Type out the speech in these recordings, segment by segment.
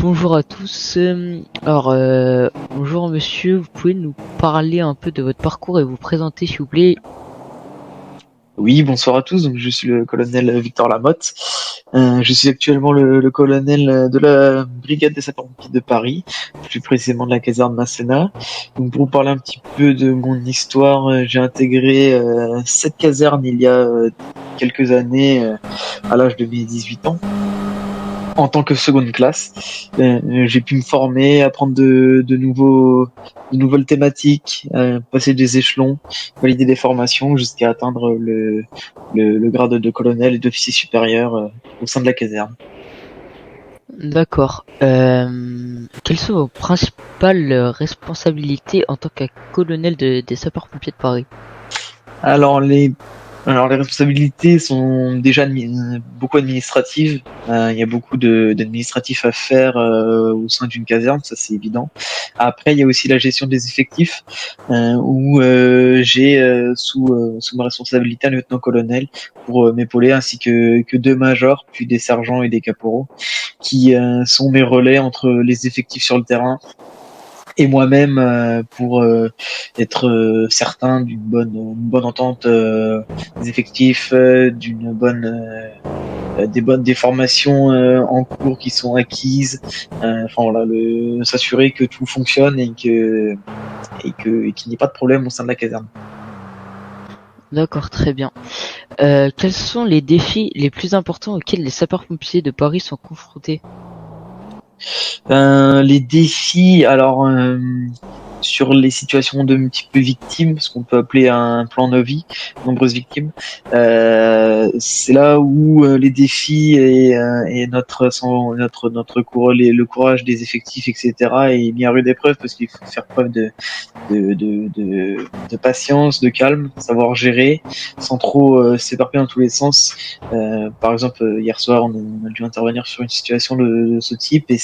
Bonjour à tous. Bonjour monsieur, vous pouvez nous parler un peu de votre parcours et vous présenter s'il vous plaît? Oui, bonsoir à tous. Donc, je suis le colonel Victor Lamotte. Je suis actuellement le colonel de la brigade des sapeurs-pompiers de Paris, plus précisément de la caserne Masséna. Donc, pour vous parler un petit peu de mon histoire, j'ai intégré cette caserne il y a quelques années, à l'âge de mes 18 ans, en tant que seconde classe. J'ai pu me former, apprendre de nouvelles thématiques, passer des échelons, valider des formations jusqu'à atteindre le grade de colonel et d'officier supérieur au sein de la caserne. D'accord. Quelles sont vos principales responsabilités en tant que colonel des sapeurs-pompiers de Paris? Alors les responsabilités sont déjà beaucoup administratives. Il y a beaucoup d'administratifs à faire au sein d'une caserne, ça c'est évident. Après, il y a aussi la gestion des effectifs, où j'ai sous ma responsabilité un lieutenant-colonel pour m'épauler, ainsi que deux majors, puis des sergents et des caporaux, qui sont mes relais entre les effectifs sur le terrain et moi-même, pour être certain une bonne entente des effectifs, des formations en cours qui sont acquises, enfin voilà, s'assurer que tout fonctionne et qu'il n'y ait pas de problème au sein de la caserne. D'accord, très bien. Quels sont les défis les plus importants auxquels les sapeurs-pompiers de Paris sont confrontés? Les défis, alors sur les situations de multiples victimes, ce qu'on peut appeler un plan Novi, nombreuses victimes, c'est là où les défis et le courage des effectifs, etc., est mis à rude épreuve parce qu'il faut faire preuve de patience, de calme, savoir gérer sans trop s'éparpiller dans tous les sens. Par exemple, hier soir, on a dû intervenir sur une situation de ce type et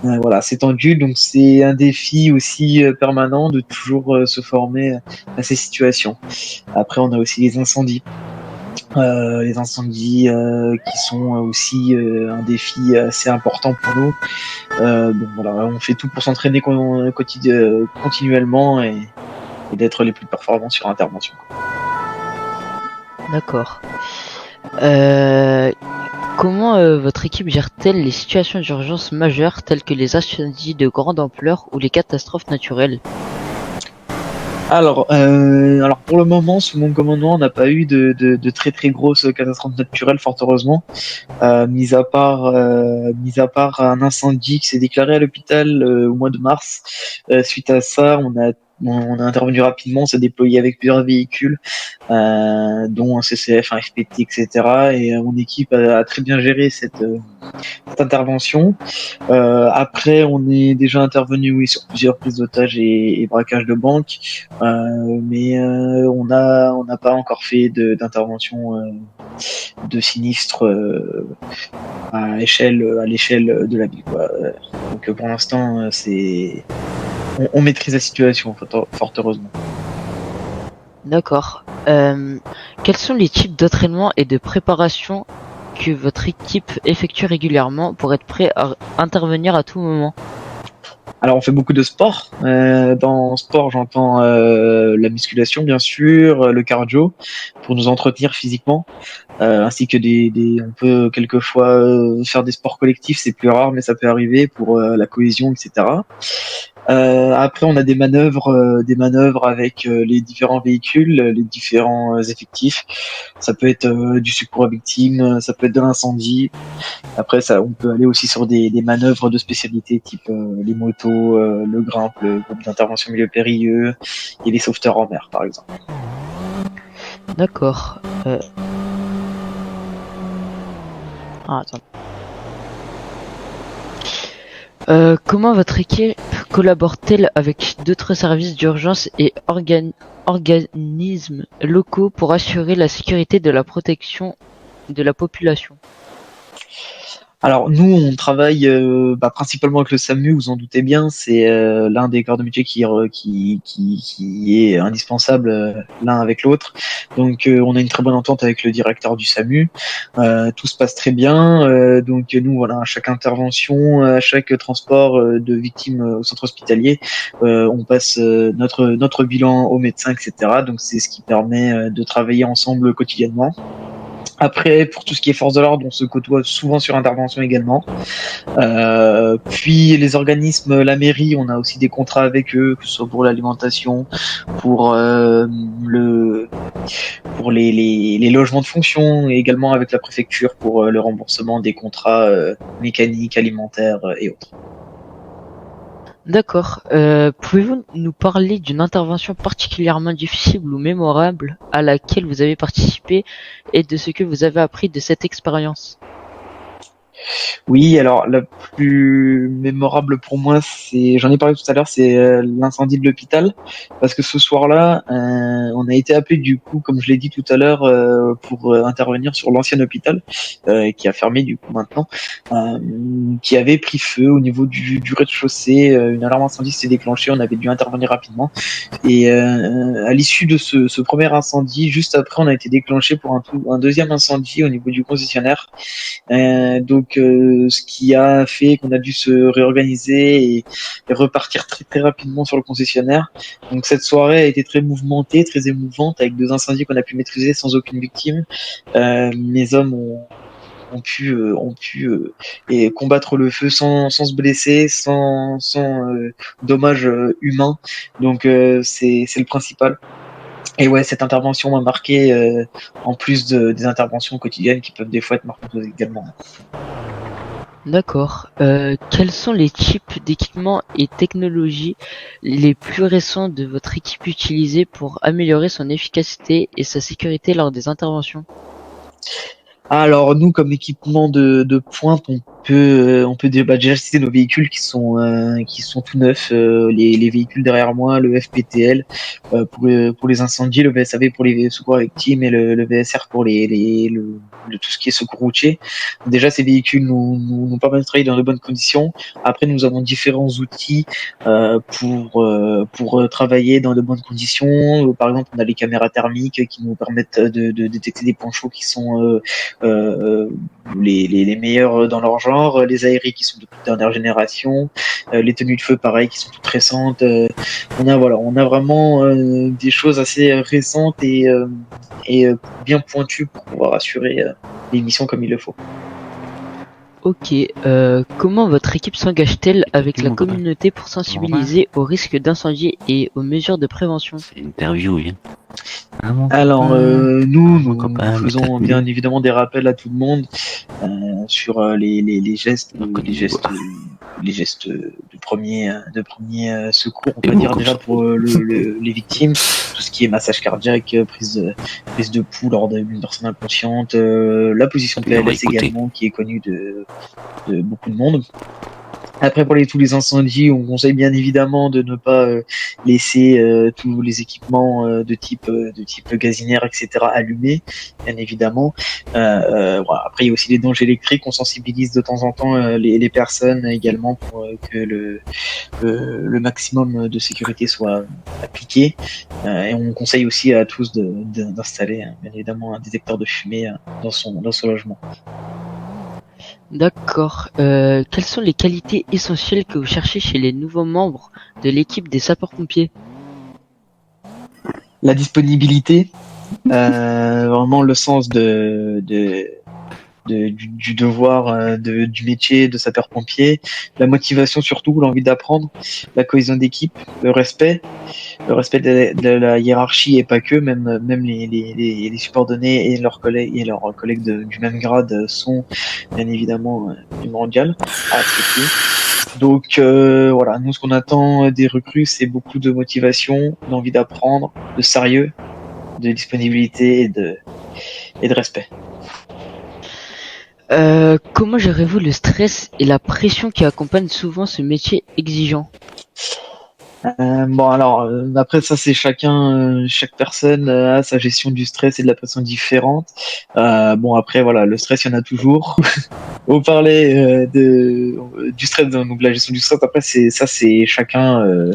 voilà, c'est tendu, donc c'est un défi aussi permanent de toujours se former à ces situations. Après, on a aussi les incendies qui sont aussi un défi assez important pour nous. Donc voilà, on fait tout pour s'entraîner continuellement et d'être les plus performants sur intervention. D'accord. Euh, Comment votre équipe gère-t-elle les situations d'urgence majeures telles que les incendies de grande ampleur ou les catastrophes naturelles? Alors pour le moment, sous mon commandement, on n'a pas eu de très très grosses catastrophes naturelles, fort heureusement. Mis à part un incendie qui s'est déclaré à l'hôpital au mois de mars. Suite à ça, on a intervenu rapidement, on s'est déployé avec plusieurs véhicules, dont un CCF, un FPT, etc. Et mon équipe a très bien géré cette intervention. Après, on est déjà intervenu, oui, sur plusieurs prises d'otages et braquages de banque, mais on n'a pas encore fait d'intervention de sinistre à l'échelle de la ville, quoi. Donc pour l'instant, on maîtrise la situation, fort heureusement. D'accord. Quels sont les types d'entraînement et de préparation que votre équipe effectue régulièrement pour être prêt à intervenir à tout moment? Alors on fait beaucoup de sport. Dans sport, j'entends la musculation, bien sûr, le cardio, pour nous entretenir physiquement, ainsi que on peut quelquefois faire des sports collectifs, c'est plus rare, mais ça peut arriver pour la cohésion, etc. Après, on a des manœuvres avec les différents véhicules, les différents effectifs. Ça peut être du secours à victimes, ça peut être de l'incendie. Après, ça, on peut aller aussi sur des manœuvres de spécialité, type les motos, le grimpe, le groupe d'intervention milieu périlleux et les sauveteurs en mer, par exemple. D'accord. Attends. Comment votre équipe collabore-t-elle avec d'autres services d'urgence et organismes locaux pour assurer la sécurité de la protection de la population? Alors nous, on travaille principalement avec le SAMU, vous en doutez bien, c'est l'un des corps de métier qui est indispensable l'un avec l'autre. Donc on a une très bonne entente avec le directeur du SAMU, tout se passe très bien. Donc nous, voilà, à chaque intervention, à chaque transport de victimes au centre hospitalier, on passe notre bilan au médecin, etc. Donc c'est ce qui permet de travailler ensemble quotidiennement. Après, pour tout ce qui est force de l'ordre, on se côtoie souvent sur intervention également. Puis les organismes, la mairie, on a aussi des contrats avec eux, que ce soit pour l'alimentation, pour le, pour les logements de fonction, et également avec la préfecture pour le remboursement des contrats mécaniques, alimentaires et autres. D'accord. Pouvez-vous nous parler d'une intervention particulièrement difficile ou mémorable à laquelle vous avez participé et de ce que vous avez appris de cette expérience? Oui, alors la plus mémorable pour moi, j'en ai parlé tout à l'heure, c'est l'incendie de l'hôpital, parce que ce soir-là, on a été appelé du coup, comme je l'ai dit tout à l'heure, pour intervenir sur l'ancien hôpital, qui a fermé du coup maintenant, euh, qui avait pris feu au niveau du rez-de-chaussée. Une alarme incendie s'est déclenchée, on avait dû intervenir rapidement, et à l'issue de ce premier incendie, juste après, on a été déclenché pour un deuxième incendie au niveau du concessionnaire. Ce qui a fait qu'on a dû se réorganiser et repartir très très rapidement sur le concessionnaire. Donc cette soirée a été très mouvementée, très émouvante, avec deux incendies qu'on a pu maîtriser sans aucune victime. Les hommes ont pu et combattre le feu sans se blesser, sans dommages humains. Donc c'est le principal. Et ouais, cette intervention m'a marqué, en plus des interventions quotidiennes qui peuvent des fois être marquantes également. D'accord. Quels sont les types d'équipements et technologies les plus récents de votre équipe utilisés pour améliorer son efficacité et sa sécurité lors des interventions? Alors nous, comme équipement de pointe, on peut déjà citer nos véhicules qui sont tout neufs. Les véhicules derrière moi, le FPTL pour les incendies, le VSAV pour les secours avec team et le VSR pour tout ce qui est secours routier. Déjà, ces véhicules nous permettent de travailler dans de bonnes conditions. Après, nous avons différents outils pour travailler dans de bonnes conditions. Par exemple, on a les caméras thermiques qui nous permettent de détecter des points chauds qui sont euh, les meilleurs dans leur genre, les aérés qui sont de toute dernière génération, les tenues de feu pareil qui sont toutes récentes. On a vraiment des choses assez récentes et bien pointues pour pouvoir assurer les missions comme il le faut. Ok. Comment votre équipe s'engage-t-elle avec la Mon copain. communauté pour sensibiliser aux risques d'incendie et aux mesures de prévention? C'est une interview, oui. Ah, mon Alors copain. nous copain, faisons mais bien évidemment des rappels à tout le monde sur les gestes, Donc, les gestes de premier secours, on Et va vous, dire comme déjà ça. pour les victimes, tout ce qui est massage cardiaque, prise de pouls lors d'une personne inconsciente, la position Mais on va PLS écouter. également qui est connue de beaucoup de monde. Après, pour tous les incendies, on conseille bien évidemment de ne pas laisser tous les équipements de type gazinière, etc. allumés, bien évidemment. Voilà. Après, il y a aussi les dangers électriques. On sensibilise de temps en temps les personnes également pour que le maximum de sécurité soit appliqué. Et on conseille aussi à tous d'installer bien évidemment un détecteur de fumée dans son logement. D'accord. Quelles sont les qualités essentielles que vous cherchez chez les nouveaux membres de l'équipe des sapeurs-pompiers? La disponibilité, vraiment le sens du devoir, du métier de sapeur-pompier, la motivation surtout, l'envie d'apprendre, la cohésion d'équipe, le respect de la hiérarchie et pas que, même les subordonnés et leurs collègues du même grade sont bien évidemment primordiales à accepter. Donc voilà, nous ce qu'on attend des recrues, c'est beaucoup de motivation, d'envie d'apprendre, de sérieux, de disponibilité et de respect. Comment gérez-vous le stress et la pression qui accompagnent souvent ce métier exigeant? Bon alors après ça c'est chaque personne a sa gestion du stress et de la pression différente. Bon après voilà, le stress il y en a toujours. Vous parlez du stress, donc la gestion du stress. Après c'est chacun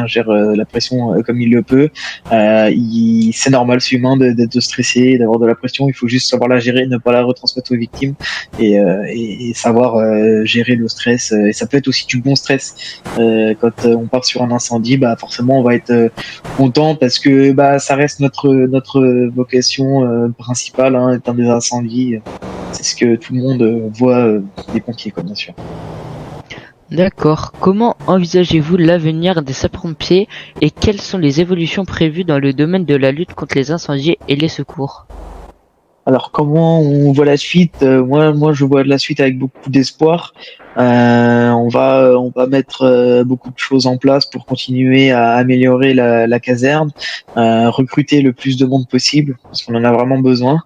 gère la pression comme il le peut. C'est normal, c'est humain d'être stressé, d'avoir de la pression. Il faut juste savoir la gérer, ne pas la retransmettre aux victimes et savoir gérer le stress. Et ça peut être aussi du bon stress. Quand on part sur un incendie, bah forcément on va être content parce que bah ça reste notre vocation principale, hein, éteindre des incendies. C'est ce que tout le monde voit des pompiers, quoi, bien sûr. D'accord. Comment envisagez-vous l'avenir des sapeurs-pompiers et quelles sont les évolutions prévues dans le domaine de la lutte contre les incendies et les secours? Alors, comment on voit la suite? Moi, je vois la suite avec beaucoup d'espoir. On va mettre beaucoup de choses en place pour continuer à améliorer la caserne, recruter le plus de monde possible parce qu'on en a vraiment besoin.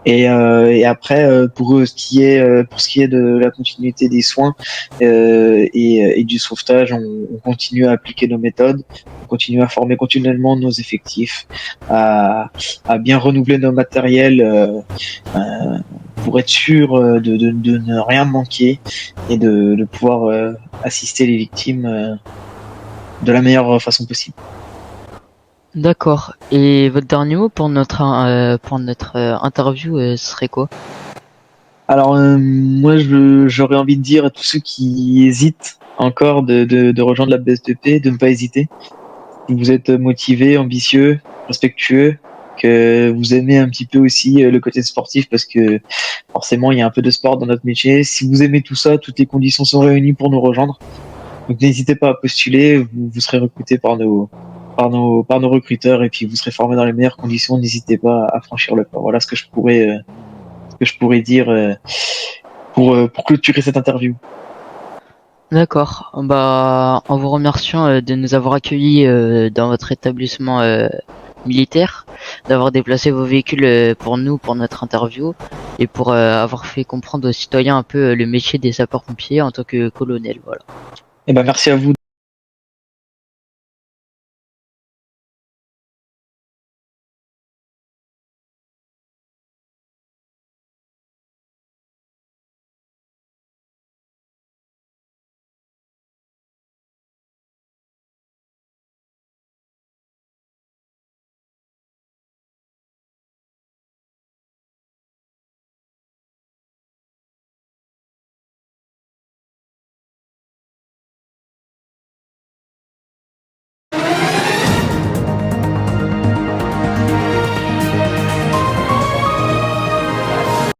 Et après, pour ce qui est de la continuité des soins et du sauvetage, on continue à appliquer nos méthodes, on continue à former continuellement nos effectifs, à bien renouveler nos matériels pour être sûr de ne rien manquer et de pouvoir assister les victimes de la meilleure façon possible. D'accord. Et votre dernier mot pour notre interview serait quoi? Alors moi j'aurais envie de dire à tous ceux qui hésitent encore de rejoindre la BSDP de ne pas hésiter. Si vous êtes motivé, ambitieux, respectueux, que vous aimez un petit peu aussi le côté sportif parce que forcément il y a un peu de sport dans notre métier. Si vous aimez tout ça, toutes les conditions sont réunies pour nous rejoindre. Donc n'hésitez pas à postuler, vous serez recruté par nos recruteurs et puis vous serez formé dans les meilleures conditions. N'hésitez pas à franchir le pas. Voilà ce que je pourrais dire pour clôturer cette interview. D'accord. Bah, en vous remerciant de nous avoir accueillis dans votre établissement militaire, d'avoir déplacé vos véhicules pour nous, pour notre interview, et pour avoir fait comprendre aux citoyens un peu le métier des sapeurs-pompiers en tant que colonel. Voilà. Et ben merci à vous.